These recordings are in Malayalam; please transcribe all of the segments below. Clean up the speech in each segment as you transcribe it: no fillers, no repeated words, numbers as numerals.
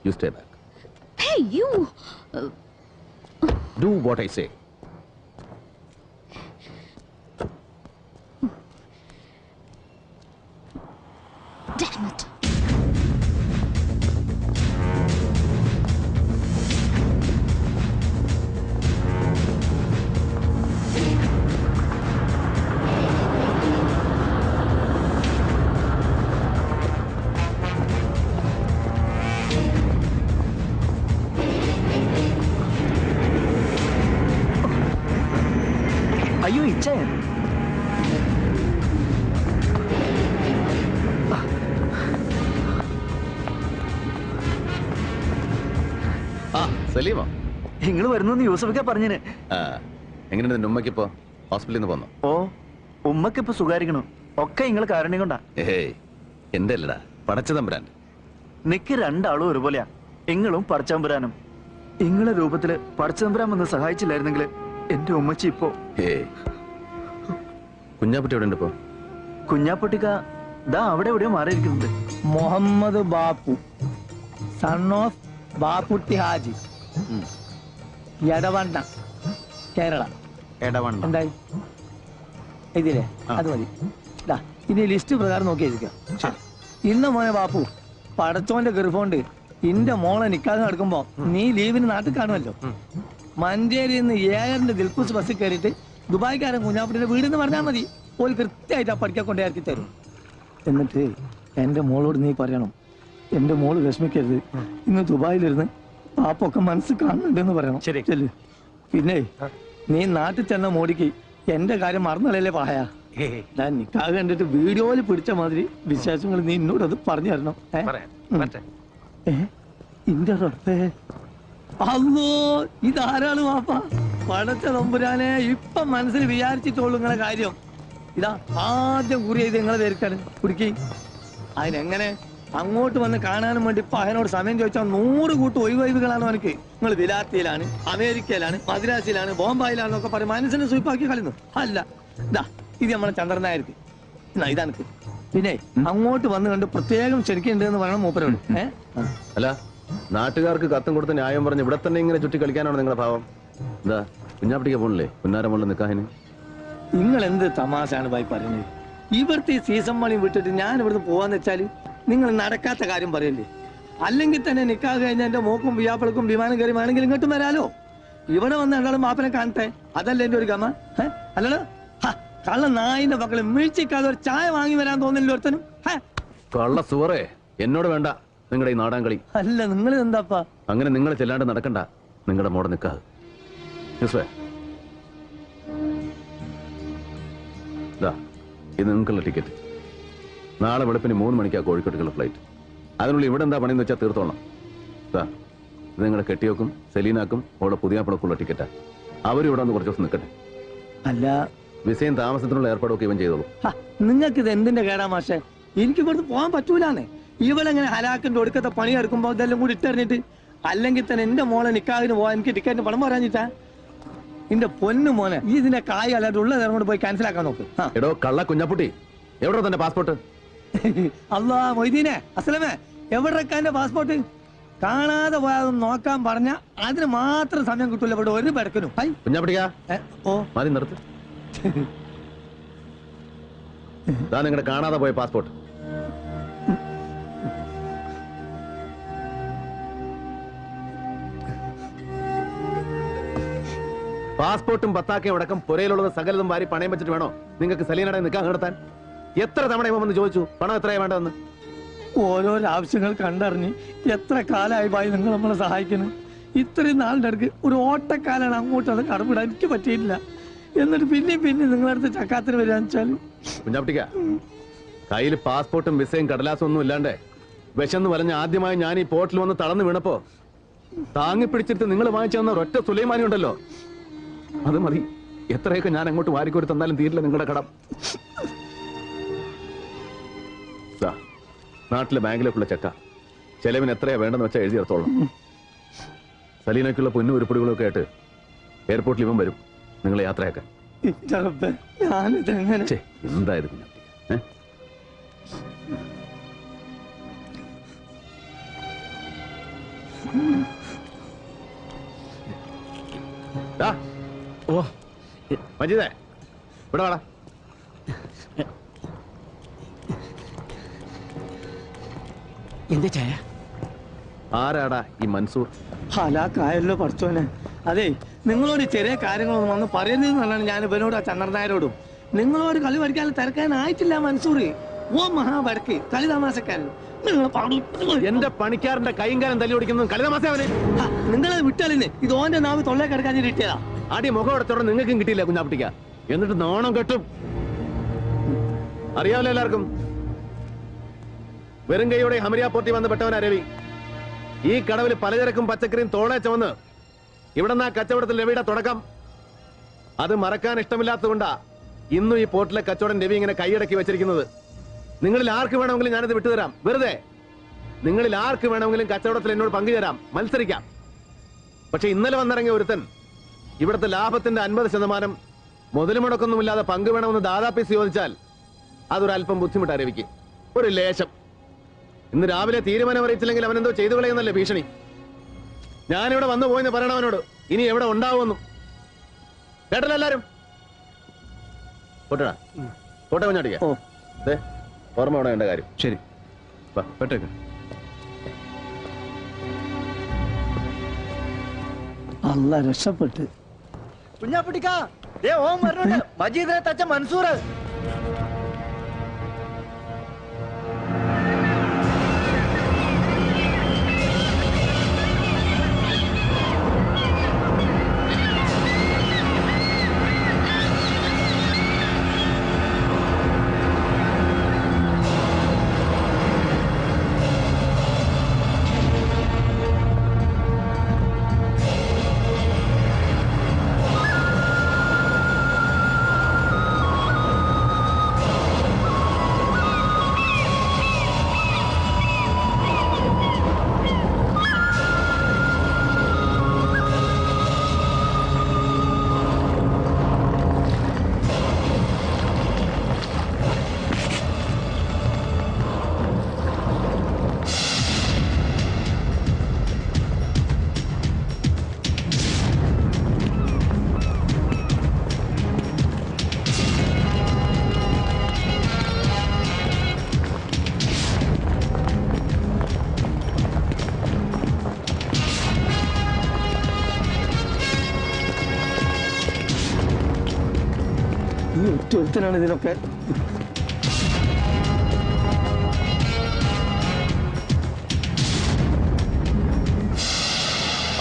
You stay back. Hey, you! Do what I say. Damn it! അയ്യോ ഇച്ഛേ സലീമോ നിങ്ങൾ വരുന്നു യൂസഫൊക്കെ പറഞ്ഞിന്. എങ്ങനെയുണ്ട് നിന്റെ ഉമ്മക്കിപ്പോ ഹോസ്പിറ്റലിൽ നിന്ന് പോന്നോ? ഓ ഉമ്മക്കിപ്പോ സുഖാരിക്കണോ? ഒക്കെ നിങ്ങൾ കാരണി കൊണ്ടാ. ഏയ് എന്റെ അല്ലടാ, പടച്ച തമ്പുരാൻ. നിക്ക് രണ്ടാളും ഒരുപോലെയാ. ഇങ്ങളും പടച്ചതമ്പുരാനും. ഇങ്ങളെ രൂപത്തില് പടച്ചതമ്പുരാൻ വന്ന് സഹായിച്ചില്ലായിരുന്നെങ്കിൽ എന്റെ ഉമ്മച്ചി ഇപ്പോ. ഏയ് കുഞ്ഞാപ്പുട്ടി എവിടെ ഉണ്ട് ഇപ്പോ? കുഞ്ഞാപ്പൊട്ടിക്ക ദാ അവിടെ എവിടെയോ മാറിയിരിക്കുന്നുണ്ട്. Muhammad Bapu, son of Bapputty Haji, Edavanna, Kerala. എന്തായി ഇതില്ലേ? അത് മതി. ഇനി ലിസ്റ്റ് പ്രകാരം നോക്കി എഴുതിക്കാം. ഇന്ന മോനെ ബാപ്പു, പടച്ചോന്റെ ഗർഭമുണ്ട് ഇന്റെ മോളെ നിക്കാതെ നടക്കുമ്പോ നീ ലീവിന് നാട്ടിൽ കാണുമല്ലോ. മഞ്ചേരിയിൽ നിന്ന് ഏഴറിന്റെ ദിൽക്കുസ് ബസ്സിൽ കയറിയിട്ട് ദുബായ്ക്കാരൻ കുഞ്ഞാപ്പുട്ടിയുടെ വീടെന്ന് പറഞ്ഞാൽ മതി. ഓല് കൃത്യമായിട്ട് ആ പഠിക്കാൻ കൊണ്ടേ ഇറക്കി തരും. എന്നിട്ട് എന്റെ മോളോട് നീ പറയണം, എന്റെ മോള് വിഷമിക്കരുത്, ഇന്ന് ദുബായിലിരുന്ന് പാപ്പൊക്കെ മനസ്സ് കാണുന്നുണ്ടെന്ന് പറയണം. ശരി. പിന്നെ നീ നാട്ടിൽ ചെന്ന മോടിക്ക് എന്റെ കാര്യം മറന്നല്ലേ പായ. ഞാൻ നിക്കാതെ കണ്ടിട്ട് വീഡിയോയിൽ പിടിച്ച മാതിരി വിശേഷങ്ങൾ നീ എന്നോട് അത് പറഞ്ഞു തരണം. ഇന്റെ റബ്ബേ, അല്ലോ ഇതാരാണ് വാപ്പ? പടച്ച തമ്പുരാനെ, ഇപ്പൊ മനസ്സിൽ വിചാരിച്ചിട്ടുള്ളൂ നിങ്ങളെ കാര്യം. ഇതാ ആദ്യം കുറി ചെയ്ത് നിങ്ങളെ പേർക്കാണ് കുടിക്കി. അതിനെങ്ങനെ അങ്ങോട്ട് വന്ന് കാണാനും വേണ്ടി ഇപ്പൊ അതിനോട് സമയം ചോദിച്ചാൽ 100 കൂട്ട് ഒഴിവൊഴിവുകളാണ് എനിക്ക്. നിങ്ങൾ വിലാത്തിയിലാണ്, അമേരിക്കയിലാണ്, മദ്രാസിലാണ്, ബോംബായിലാണെന്നൊക്കെ പറയും മനസ്സിനെ സൂപ്പാക്കി കളിന്നു. അല്ല ഇതാ ഇത് നമ്മളെ ചന്ദ്രനായിരിക്കും. ഇതാനക്ക് പിന്നെ അങ്ങോട്ട് വന്ന് കണ്ട് പ്രത്യേകം ക്ഷണിക്കുന്നുണ്ട് പറയണം മൂപ്പരോട്. അല്ല, നാട്ടുകാർക്ക് കത്തും കൊടുത്ത് ന്യായം പറഞ്ഞ് ഇവിടെ തന്നെ ഇങ്ങനെ ചുറ്റി കളിക്കാനാണ് നിങ്ങളുടെ ഭാവം? എന്താ കുഞ്ഞാപ്പിട്ടിക്ക് പോണില്ലേ പുന്നാരമുള്ള നിക്കാഹിന്? നിങ്ങൾ എന്ത് തമാശാണ് ഭായി പറയുന്നത്? ഇവിടുത്തെ ഈ സീസൺ മണി വിട്ടിട്ട് ഞാൻ ഇവിടുന്ന് പോവാന്ന് വെച്ചാല് നിങ്ങൾ നടക്കാത്ത കാര്യം പറയല്ലേ? അല്ലെങ്കിൽ തന്നെ നിക്കാഹ് കഴിഞ്ഞ എന്റെ മോക്കും വിയാപ്പിളക്കും വിമാനം കയറി വേണമെങ്കിൽ ഇങ്ങോട്ടും വരാലോ. ഇവിടെ വന്ന് രണ്ടാളും മാപ്പനെ കാണട്ടെ, അതല്ലേ എന്റെ ഒരു ഗമ? അല്ലല്ലോ കള്ള നായിന്റെ മക്കളെ വീഴ്ചക്കാതെ ഒരു ചായ വാങ്ങി വരാൻ തോന്നില്ല ഒരുത്തനും. കള്ള സുവറേ, എന്നോട് വേണ്ട നിങ്ങളുടെ ഈ നാടാൻ കളി. അല്ല നിങ്ങൾ എന്താപ്പാ അങ്ങനെ നിങ്ങൾ ചെല്ലാണ്ട് നടക്കണ്ട നിങ്ങളുടെ മോടെ നിക്കാഹ്. ഇത് നിങ്ങൾക്കുള്ള ടിക്കറ്റ്. നാളെ വെളുപ്പിന് 3 മണിക്കാ കോഴിക്കോട്ടേക്കുള്ള ഫ്ലൈറ്റ്. അതിനുള്ളിൽ ഇവിടെ എന്താ പണിയെന്ന് വെച്ചാൽ തീർത്തോണം. ഇത് നിങ്ങളുടെ കെട്ടിയോക്കും സെലീനാക്കും അവളുടെ പുതിയാപ്പിളക്കുള്ള ടിക്കറ്റാ. അവരും ഇവിടെ വന്ന് കുറച്ച് ദിവസം നിൽക്കട്ടെ. അല്ല വിസയും താമസത്തിനുള്ള ഏർപ്പാടൊക്കെ ഇവൻ ചെയ്തോളൂ. നിങ്ങൾക്ക് ഇത് എന്തിന്റെ കേടാ മാഷെ? എനിക്ക് ഇവിടുന്ന് പോകാൻ പറ്റൂലാന്നേ. ഇവളെങ്ങനെ ഹലാക്കിന്റെ ഒടുക്കത്തെ പണി എടുക്കുമ്പോ ഇതെല്ലാം കൂടി ഇട്ടെറിഞ്ഞിട്ട്. അല്ലെങ്കിൽ തന്നെ എന്റെ മോളെ നിക്കാഹിന് പോവാൻ എനിക്ക് ടിക്കറ്റിന് പണം പറയാഞ്ഞിട്ടാ. എന്റെ പൊന്നു മോനെ, ഈ ഇതിന്റെ കായ് അല്ലാണ്ട് ഉള്ള നേരം കൊണ്ട് പോയി ക്യാൻസൽ ആക്കാൻ നോക്ക്. എടോ കള്ള കുഞ്ഞാപ്പുട്ടി, എവിടെ തന്റെ പാസ്പോർട്ട്? അല്ലാ മൊയ്തീനെ, അസ്ലമേ, എവിടെക്കാന്റെ പാസ്പോർട്ട്? കാണാതെ പോയാതൊന്നും നോക്കാൻ പറഞ്ഞ അതിന് മാത്രം സമയം കിട്ടൂല ഇവിടെ ഒരു പെടക്കനും. കുഞ്ഞാപ്പുട്ടിക്കാ, ഓ മതി നിർത്ത്. നിങ്ങളുടെ കാണാതെ പോയ പാസ്പോർട്ട്. പാസ്പോർട്ടും പത്താക്കയും അടക്കം പുരയിലുള്ളത് സകലതും വാരി പണയം വെച്ചിട്ട് വേണോ നിങ്ങൾക്ക് സലീനയുടെ നിക്കാഹ് നടത്താൻ? എത്ര തവണ ഇവൻ വന്ന് ചോദിച്ചു പണം എത്രയാ വേണ്ടതെന്ന്? ഓരോരോ ആവശ്യങ്ങൾ കണ്ടറിഞ്ഞ് എത്ര കാലമായി ഭായി നിങ്ങൾ നമ്മളെ സഹായിക്കുന്നു. ഇത്രയും നാളിന്റെ അടുക്ക് ഒരു ഓട്ടക്കാലാണ് അങ്ങോട്ട് അത് കടമിടാൻ എനിക്ക് പറ്റിയിട്ടില്ല. എന്നിട്ട് പിന്നെ നിങ്ങളടുത്ത് ചക്കാത്തിന് വരികയെന്ന് വെച്ചാല് കുഞ്ഞാപ്പിട്ടിക്ക, കയ്യിൽ പാസ്പോർട്ടും വിസയും കടലാസും ഒന്നും ഇല്ലാണ്ടേ വിശന്ന് വലഞ്ഞ ആദ്യമായി ഞാൻ ഈ പോർട്ടിൽ വന്ന് തളർന്നു വീണപ്പോ താങ്ങി പിടിച്ചിട്ട് നിങ്ങൾ വാങ്ങിച്ചു തന്ന ഒരൊറ്റ സുലൈമാനി ഉണ്ടല്ലോ, അത് മതി. എത്രയൊക്കെ ഞാൻ അങ്ങോട്ട് വാരിക്കോരി തന്നാലും തീരില്ല നിങ്ങളുടെ കടം. നാട്ടിലെ ബാങ്കിലേക്കുള്ള ചെക്ക ചെലവിന് എത്രയാ വേണ്ടെന്ന് വെച്ചാൽ എഴുതി എടുത്തോളാം. സലീനയ്ക്കുള്ള പൊന്നും ഉരുപ്പടികളൊക്കെ ആയിട്ട് എയർപോർട്ടിൽ ഇവൻ വരും നിങ്ങളെ യാത്രയാക്കാൻ. എന്തായത് കുഞ്ഞാ? ഓ മജീദേ ഇവിടെ വാടാ. എന്താ ചായ? ആരാടാ ഈ മൻസൂർ? ഹലാക്കായല്ലോ പഠിച്ചോനെ. അതെ, നിങ്ങളോട് ചെറിയ കാര്യങ്ങളൊന്നും വന്ന് പറയരുതെന്നാണ് ഞാൻ ഇവനോട് ആ ചന്ദ്രനായരോടും. നിങ്ങളോട് കളി പഠിക്കാൻ തിരക്കാനായിട്ടില്ല മൻസൂർ. ഓ മഹാവരക്ക് കളി തമാശക്കാരൻ. എന്റെ പണിക്കാരന്റെ കൈയും കാലം തല്ലി ഓടിക്കുന്നത് കളിതമാസ അവന്. നിങ്ങളെ വിട്ടാലിന്നെ ഇത് ഓന്റെ നാവ് തൊള്ളേ കിടക്കാൻ കിട്ടിയതാ. ആദ്യ മുഖം എടുത്തോടെ നിങ്ങൾക്കും കിട്ടിയില്ല കുഞ്ഞാപ്പിട്ടിക്ക. എന്നിട്ട് നാണം കെട്ടും. അറിയാമല്ലോ എല്ലാവർക്കും. വെറും കൈയോടെ ഹമരിയാപ്പോർട്ടി വന്ന് പെട്ടവനാ രവി. ഈ കടവിൽ പലചരക്കും പച്ചക്കറിയും തോളെ ചുവന്ന് ഇവിടെ നിന്ന് ആ കച്ചവടത്തിൽ രവിയുടെ തുടക്കം. അത് മറക്കാൻ ഇഷ്ടമില്ലാത്തതുകൊണ്ടാ ഇന്നും ഈ പോർട്ടിലെ കച്ചവടം രവി ഇങ്ങനെ കൈയടക്കി വെച്ചിരിക്കുന്നത്. നിങ്ങളിൽ ആർക്ക് വേണമെങ്കിലും ഞാനത് വിട്ടുതരാം. വെറുതെ നിങ്ങളിൽ ആർക്ക് വേണമെങ്കിലും കച്ചവടത്തിൽ എന്നോട് പങ്കുചേരാം, മത്സരിക്കാം. പക്ഷെ ഇന്നലെ വന്നിറങ്ങിയ ഒരുത്തൻ ഇവിടുത്തെ ലാഭത്തിന്റെ 50% മുതൽ മുടക്കൊന്നുമില്ലാതെ പങ്ക് വേണമെന്ന് ദാദാപ്പീസ് ചോദിച്ചാൽ അതൊരല്പം ബുദ്ധിമുട്ടാ രവിക്ക്. ഒരു ലേശം. ഇന്ന് രാവിലെ തീരുമാനം അറിയിച്ചില്ലെങ്കിൽ അവനെന്തോ ചെയ്തു കളയുന്നല്ലേ ഭീഷണി. ഞാനിവിടെ വന്നു പോയെന്ന് പറയണവനോട്. ഇനി എവിടെ ഉണ്ടാവുമെന്നും കേട്ടല്ലോ എല്ലാരും. പോട്ടടാ, പോട്ടെ കുഞ്ഞാട്ടിക്ക. ഓർമ്മ വേണം എന്റെ കാര്യം. ശരി, പെട്ടേക്ക്. അല്ല രക്ഷപ്പെട്ട്. കുഞ്ഞാപ്പിട്ടിക്കാ, ഓം പറഞ്ഞോണ്ട് മജീദിനെ തച്ച മൻസൂർ. ഒരുത്തനാണ് ഇതിനൊക്കെ.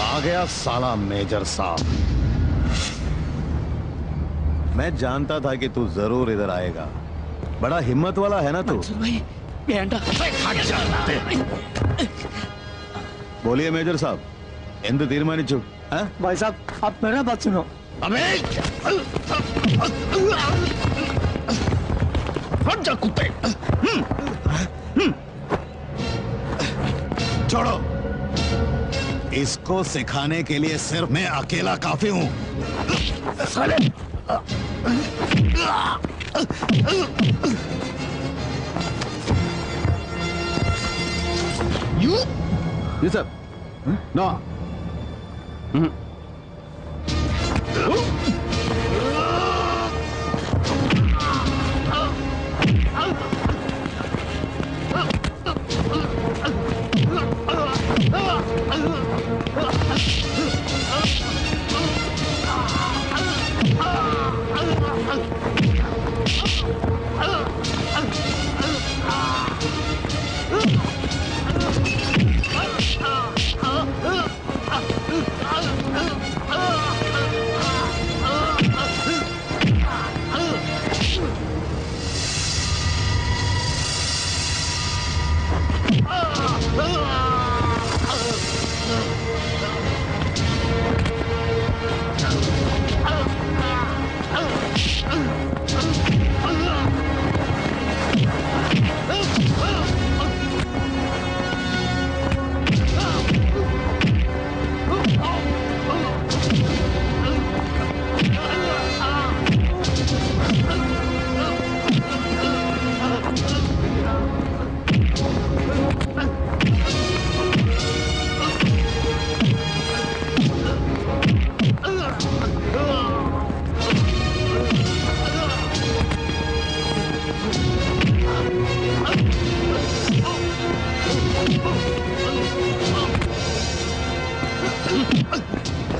आ गया साला मेजर साहब। मैं जानता था कि तू जरूर इधर आएगा। बड़ा हिम्मत वाला है ना तू। बोलिए मेजर साहब, എന്ത് തീരുമാനിച്ചു? भाई साहब, आप मेरा बात सुनो. हट जा कुत्ते। छोड़ो। इसको सिखाने के लिए सिर्फ मैं अकेला काफी हूं। यूसुफ, नो.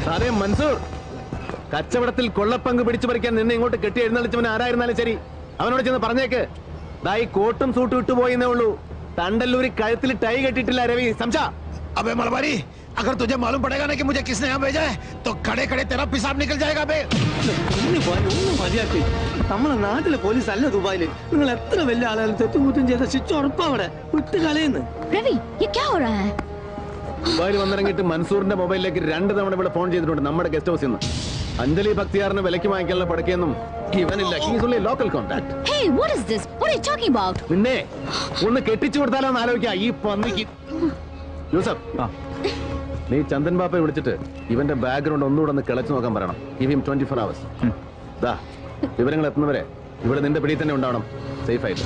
സാറേ മൻസൂർ, കച്ചവടത്തിൽ കൊള്ളപ്പങ്ക് പിടിച്ചു പറിക്കാൻ നിന്നെ ഇങ്ങോട്ട് കെട്ടി എഴുന്നള്ളിച്ചവൻ ആരായിരുന്നാലും ശരി, അവനോട് ചെന്ന് പറഞ്ഞേക്ക്, ദാ ഈ കോട്ടും സൂട്ടും ഇട്ടുപോയെന്നേ ഉള്ളൂ, തണ്ടല്ലൂരി കഴുത്തിൽ ടൈ കെട്ടിട്ടില്ല രവി, സംസാ. अबे मलबारी, अगर तुझे मालूम पड़ेगा ना कि मुझे किसने यहाँ भेजा है तो खड़े खड़े तेरा पेशाब निकल जाएगा बे। ഒന്നും മതിയാക്കി. നമ്മളെ നാട്ടിലെ പോലീസ് അല്ല ദുബായില്. നിങ്ങൾ എത്ര വലിയ ആളുകൾ തെറ്റുകുറ്റം ചെയ്ത ശിക്ഷ ഉറപ്പാ അവിടെ വിട്ട് കളയുന്നു. रवि ये क्या हो रहा है? ദുബായിൽ വന്നിറങ്ങിയിട്ട് മൻസൂറിന്റെ മൊബൈലിലേക്ക് 2 തവണ ഇവിടെ ഫോൺ ചെയ്തിട്ടുണ്ട് നമ്മുടെ ഗസ്റ്റ് ഹൗസിൽ നിന്ന്. അഞ്ജലി ഭക്തിയാറിന് വിലക്ക് വാങ്ങിക്കാനുള്ള പടക്കൊന്നും ഇവനില്ല. He's only local contact. Hey, what is this? What are you talking about? നിന്നെ ഒന്ന് കെട്ടിച്ചു കൊടുത്താലോ എന്ന് ആലോചിക്കാം ഈ പന്നിക്ക്. യൂസഫ്, നീ ചന്ദൻ ബാപ്പയെ വിളിച്ചിട്ട് ഇവന്റെ ബാക്ക്ഗ്രൗണ്ട് ഒന്നുകൂടെ ഒന്ന് കിളച്ചു നോക്കാൻ പറയണം. Give him 24 hours. ദാ വിവരങ്ങൾ എത്തുന്നവരെ ഇവിടെ നിന്റെ പിടിയിൽ തന്നെ ഉണ്ടാവണം, സേഫ് ആയിട്ട്.